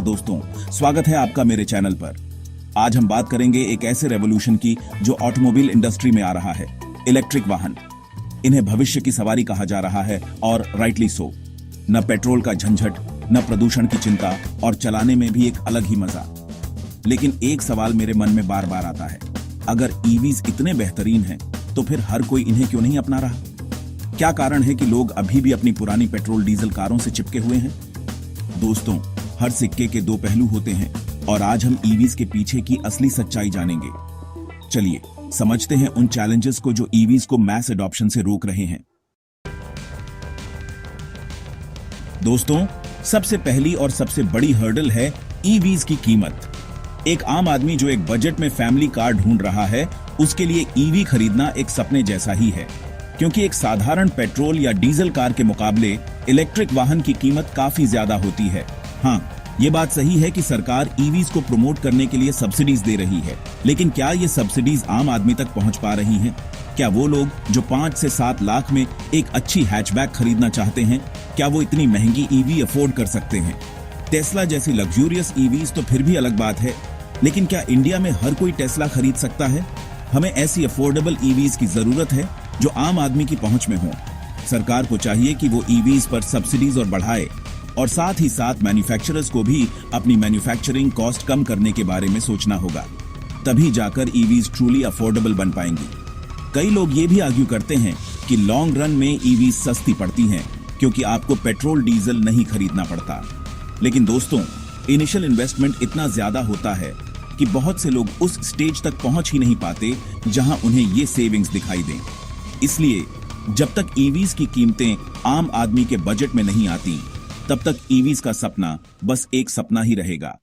दोस्तों, स्वागत है आपका मेरे चैनल पर। आज हम बात करेंगे एक ऐसे रेवोल्यूशन की जो ऑटोमोबाइल इंडस्ट्री में आ रहा है, इलेक्ट्रिक वाहन। इन्हें भविष्य की सवारी कहा जा रहा है और राइटली सो। न पेट्रोल का झंझट, न प्रदूषण की चिंता और चलाने में भी एक अलग ही मजा। लेकिन एक सवाल मेरे मन में बार बार आता है, अगर ईवीज इतने बेहतरीन हैं तो फिर हर कोई इन्हें क्यों नहीं अपना रहा? क्या कारण है कि लोग अभी भी अपनी पुरानी पेट्रोल डीजल कारों से चिपके हुए हैं? दोस्तों, हर सिक्के के दो पहलू होते हैं और आज हम ईवीज के पीछे की असली सच्चाई जानेंगे। चलिए समझते हैं उन चैलेंजेस को जो ईवीज को मैस एडॉप्शन से रोक रहे हैं। दोस्तों, सबसे पहली और सबसे बड़ी हर्डल है ईवीज की कीमत। एक आम आदमी जो एक बजट में फैमिली कार ढूंढ रहा है, उसके लिए ईवी खरीदना एक सपने जैसा ही है, क्योंकि एक साधारण पेट्रोल या डीजल कार के मुकाबले इलेक्ट्रिक वाहन की कीमत काफी ज्यादा होती है। हाँ, ये बात सही है कि सरकार ईवीज को प्रमोट करने के लिए सब्सिडीज दे रही है, लेकिन क्या ये सब्सिडीज आम आदमी तक पहुंच पा रही हैं? क्या वो लोग जो 5 से 7 लाख में एक अच्छी हैचबैक खरीदना चाहते हैं, क्या वो इतनी महंगी ईवी अफोर्ड कर सकते हैं? टेस्ला जैसी लग्जूरियस ईवीज तो फिर भी अलग बात है, लेकिन क्या इंडिया में हर कोई टेस्ला खरीद सकता है? हमें ऐसी अफोर्डेबल ईवीज की जरूरत है जो आम आदमी की पहुंच में हो। सरकार को चाहिए कि वो ईवीज पर सब्सिडीज और बढ़ाए, और साथ ही साथ मैन्युफैक्चरर्स को भी अपनी मैन्युफैक्चरिंग कॉस्ट कम करने के बारे में सोचना होगा। तभी जाकर ईवीज ट्रूली अफोर्डेबल बन पाएंगी। कई लोग ये भी आर्ग्यू करते हैं कि लॉन्ग रन में ईवीज सस्ती पड़ती हैं क्योंकि आपको पेट्रोल डीजल नहीं खरीदना पड़ता। लेकिन दोस्तों, इनिशियल इन्वेस्टमेंट इतना ज्यादा होता है कि बहुत से लोग उस स्टेज तक पहुंच ही नहीं पाते जहां उन्हें ये सेविंग्स दिखाई दें। इसलिए जब तक ईवीज की कीमतें आम आदमी के बजट में नहीं आती, तब तक ईवीज का सपना बस एक सपना ही रहेगा।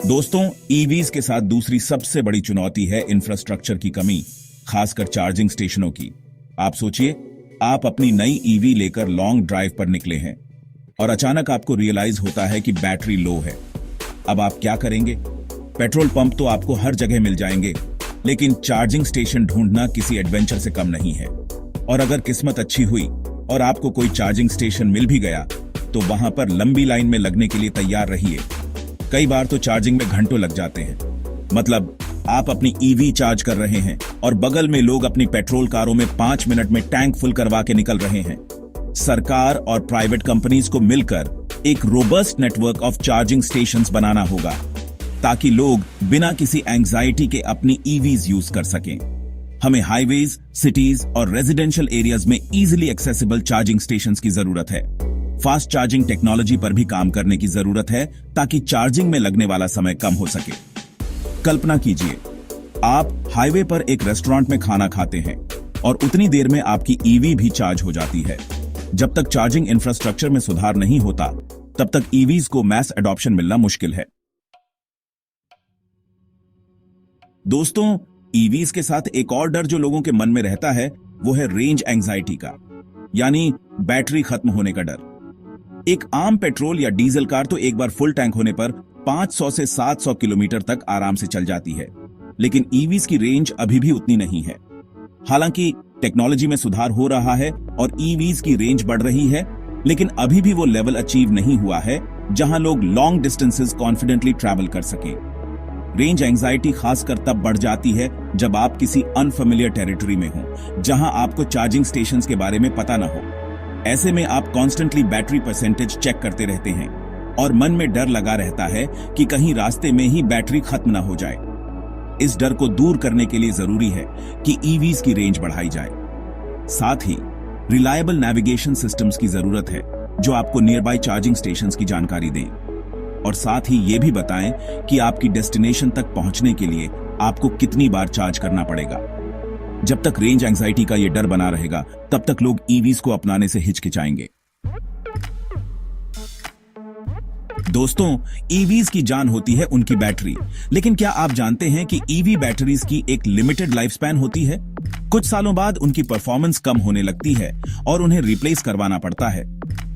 दोस्तों, ईवीज के साथ दूसरी सबसे बड़ी चुनौती है इंफ्रास्ट्रक्चर की कमी, खासकर चार्जिंग स्टेशनों की। आप सोचिए, आप अपनी नई ईवी लेकर लॉन्ग ड्राइव पर निकले हैं और अचानक आपको रियलाइज होता है कि बैटरी लो है। अब आप क्या करेंगे? पेट्रोल पंप तो आपको हर जगह मिल जाएंगे, लेकिन चार्जिंग स्टेशन ढूंढना किसी एडवेंचर से कम नहीं है। और अगर किस्मत अच्छी हुई और आपको कोई चार्जिंग स्टेशन मिल भी गया, तो वहां पर लंबी लाइन में लगने के लिए तैयार रहिए। कई बार तो चार्जिंग में घंटों लग जाते हैं। मतलब आप अपनी ईवी चार्ज कर रहे हैं और बगल में लोग अपनी पेट्रोल कारों में 5 मिनट में टैंक फुल करवा के निकल रहे हैं। सरकार और प्राइवेट कंपनीज को मिलकर एक robust network of charging stations बनाना होगा, ताकि लोग बिना किसी एंग्जाइटी के अपनी ईवीज यूज कर सकें। हमें हाईवेज, सिटीज और रेजिडेंशियल एरियाज में इजीली एक्सेसिबल चार्जिंग स्टेशंस की जरूरत है। फास्ट चार्जिंग टेक्नोलॉजी पर भी काम करने की जरूरत है, ताकि चार्जिंग में लगने वाला समय कम हो सके। कल्पना कीजिए, आप हाईवे पर एक रेस्टोरेंट में खाना खाते हैं और उतनी देर में आपकी ईवी भी चार्ज हो जाती है। जब तक चार्जिंग इंफ्रास्ट्रक्चर में सुधार नहीं होता, तब तक ईवीज को मैस एडॉप्शन मिलना मुश्किल है। दोस्तों, ईवीज के साथ एक और डर जो लोगों के मन में रहता है, वो है रेंज एंग्जाइटी का, यानी बैटरी खत्म होने का डर। एक आम पेट्रोल या डीजल कार तो एक बार फुल टैंक होने पर 500 से 700 किलोमीटर तक आराम से चल जाती है, लेकिन ईवीज की रेंज अभी भी उतनी नहीं है। हालांकि टेक्नोलॉजी में सुधार हो रहा है और ईवीज की रेंज बढ़ रही है, लेकिन अभी भी वो लेवल अचीव नहीं हुआ है जहां लोग लॉन्ग डिस्टेंसेस कॉन्फिडेंटली ट्रैवल कर सकें। रेंज एंग्जाइटी खासकर तब बढ़ जाती है जब आप किसी अनफेमिलियर टेरिटरी में हो, जहां आपको चार्जिंग स्टेशंस के बारे में पता न हो। ऐसे में आप कॉन्स्टेंटली बैटरी परसेंटेज चेक करते रहते हैं और मन में डर लगा रहता है कि कहीं रास्ते में ही बैटरी खत्म न हो जाए। इस डर को दूर करने के लिए जरूरी है कि ईवीज की रेंज बढ़ाई जाए। साथ ही रिलायबल नेविगेशन सिस्टम्स की जरूरत है जो आपको नियर बाय चार्जिंग स्टेशंस की जानकारी दें, और साथ ही ये भी बताएं कि आपकी डेस्टिनेशन तक पहुंचने के लिए आपको कितनी बार चार्ज करना पड़ेगा। जब तक रेंज एंग्जाइटी का ये डर बना रहेगा, तब तक लोग ईवीज को अपनाने से हिचकिचाएंगे। दोस्तों, ईवीज की जान होती है उनकी बैटरी, लेकिन क्या आप जानते हैं कि ईवी बैटरीज की एक लिमिटेड लाइफ स्पैन होती है? कुछ सालों बाद उनकी परफॉर्मेंस कम होने लगती है और उन्हें रिप्लेस करवाना पड़ता है।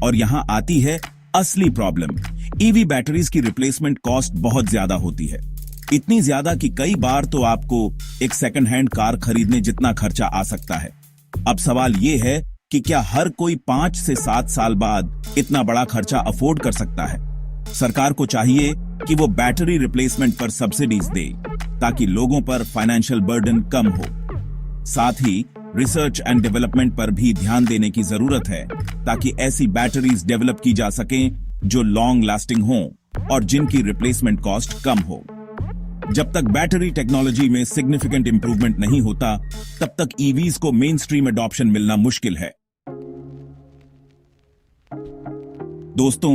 और यहां आती है असली प्रॉब्लम। ईवी बैटरीज की रिप्लेसमेंट कॉस्ट बहुत ज्यादा होती है, इतनी ज्यादा कि कई बार तो आपको एक सेकंड हैंड कार खरीदने जितना खर्चा आ सकता है। अब सवाल यह है कि क्या हर कोई 5 से 7 साल बाद इतना बड़ा खर्चा अफोर्ड कर सकता है। सरकार को चाहिए कि वो बैटरी रिप्लेसमेंट पर सब्सिडीज दे ताकि लोगों पर फाइनेंशियल बर्डन कम हो। साथ ही रिसर्च एंड डेवलपमेंट पर भी ध्यान देने की जरूरत है ताकि ऐसी बैटरीज डेवलप की जा सकें जो लॉन्ग लास्टिंग हों और जिनकी रिप्लेसमेंट कॉस्ट कम हो। जब तक बैटरी टेक्नोलॉजी में सिग्निफिकेंट इंप्रूवमेंट नहीं होता, तब तक ईवीज को मेन स्ट्रीम एडॉप्शन मिलना मुश्किल है। दोस्तों,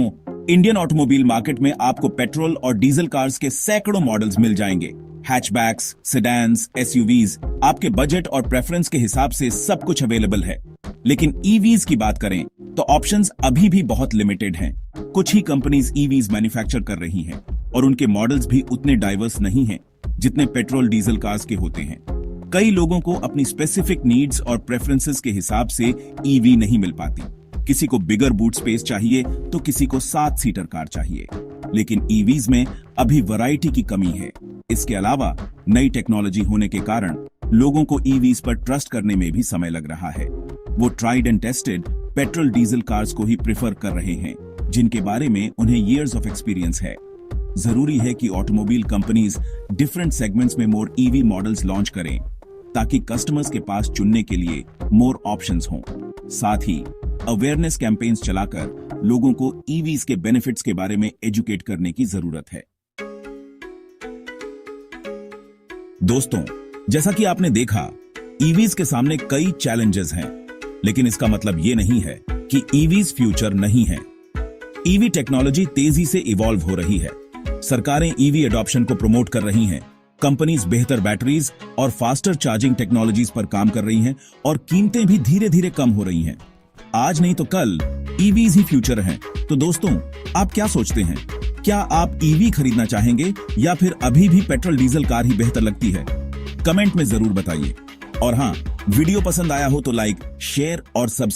इंडियन ऑटोमोबाइल मार्केट में आपको पेट्रोल और डीजल कार्स के सैकड़ों मॉडल्स मिल जाएंगे। हैचबैक्स, सेडान्स, एसयूवीज, आपके बजट और प्रेफरेंस के हिसाब से सब कुछ अवेलेबल है। लेकिन ईवीज की बात करें तो ऑप्शंस अभी भी बहुत लिमिटेड हैं। कुछ ही कंपनीज ईवीज मैन्युफैक्चर कर रही हैं और उनके मॉडल्स भी उतने डाइवर्स नहीं हैं जितने पेट्रोल डीजल कार्स के होते हैं। कई लोगों को अपनी स्पेसिफिक नीड्स और प्रेफरेंसेस के हिसाब से ईवी नहीं मिल पाती। किसी को बिगर बूट स्पेस चाहिए तो किसी को 7 सीटर कार चाहिए। लेकिन ईवीज में अभी वैरायटी की कमी है। इसके अलावा नई टेक्नोलॉजी होने के कारण लोगों को ईवीज पर ट्रस्ट करने में भी समय लग रहा है। वो tried and tested petrol diesel cars को ही प्रेफर कर रहे हैं, जिनके बारे में उन्हें ईयर्स ऑफ एक्सपीरियंस है। जरूरी है कि ऑटोमोबाइल कंपनीज डिफरेंट सेगमेंट्स में मोर ईवी मॉडल्स लॉन्च करें ताकि कस्टमर्स के पास चुनने के लिए मोर ऑप्शंस हों। साथ ही अवेयरनेस कैंपेन्स चलाकर लोगों को ईवीज के बेनिफिट्स के बारे में एजुकेट करने की जरूरत है। दोस्तों, जैसा कि आपने देखा, ईवीज के सामने कई चैलेंजेस हैं, लेकिन इसका मतलब ये नहीं है कि ईवीज फ्यूचर नहीं है। ईवी टेक्नोलॉजी तेजी से इवॉल्व हो रही है। सरकारें ईवी एडॉप्शन को प्रमोट कर रही हैं, कंपनीज बेहतर बैटरीज और फास्टर चार्जिंग टेक्नोलॉजीज पर काम कर रही हैं और कीमतें भी धीरे धीरे कम हो रही हैं। आज नहीं तो कल ईवीज ही फ्यूचर हैं। तो दोस्तों, आप क्या सोचते हैं? क्या आप ईवी खरीदना चाहेंगे या फिर अभी भी पेट्रोल डीजल कार ही बेहतर लगती है? कमेंट में जरूर बताइए। और हाँ, वीडियो पसंद आया हो तो लाइक, शेयर और सब्सक्राइब